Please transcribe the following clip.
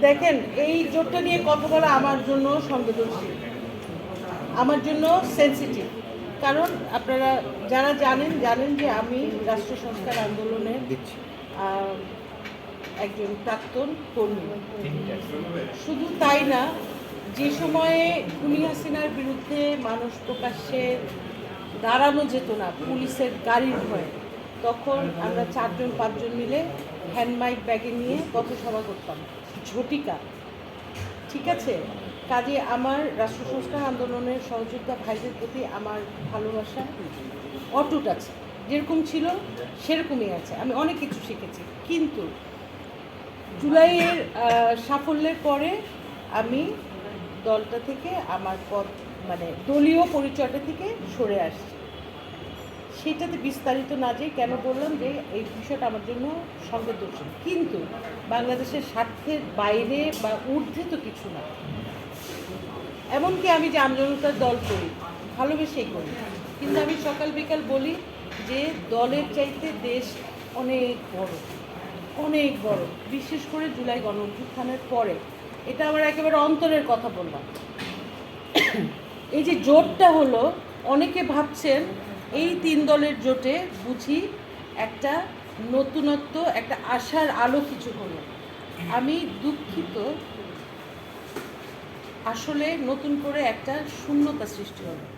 দেখেন, এই জোটটা নিয়ে কথা বলা আমার জন্য সংবেদনশীল, আমার জন্য সেন্সিটিভ। কারণ আপনারা যারা জানেন যে আমি রাষ্ট্র সংস্কার আন্দোলনের একজন প্রাক্তন কর্মী। শুধু তাই না, যে সময়ে খুনি হাসিনার বিরুদ্ধে মানুষ প্রকাশ্যে দাঁড়ানো যেত না পুলিশের গাড়ির ভয়ে, তখন আমরা 4-5 মিলে হ্যান্ডমাইক ব্যাগে নিয়ে পথসভা করতাম, ঝটিকা। ঠিক আছে, কাজে আমার রাষ্ট্র সংস্কার আন্দোলনের সহযোদ্ধা ভাইদের প্রতি আমার ভালোবাসা অটুট আছে, যেরকম ছিল সেরকমই আছে। আমি অনেক কিছু শিখেছি, কিন্তু জুলাইয়ের সাফল্যের পরে আমি দলটা থেকে আমার পদ দলীয় পরিচয়টা থেকে সরে আসছি। সেটাতে বিস্তারিত না যেয়ে কেন বললাম যে এই বিষয়টা আমার জন্য সংবেদনশীল, কিন্তু বাংলাদেশের স্বার্থের বাইরে বা ঊর্ধ্বে তো কিছু না। এমনকি আমি যে আমজনতার দল করি, ভালোবেসেই করি, কিন্তু আমি সকাল বিকাল বলি যে দলের চাইতে দেশ অনেক বড়, অনেক বড়। বিশেষ করে জুলাই গণঅভ্যুত্থানের পরে এটা আমার একেবারে অন্তরের কথা বললাম। এই যে জোটটা হলো, অনেকে ভাবছেন এই 3 দলের জোটে বুঝি একটা নতুনত্ব, একটা আশার আলো কিছু হলো। আমি দুঃখিত, আসলে নতুন করে একটা শূন্যতা সৃষ্টি হলো।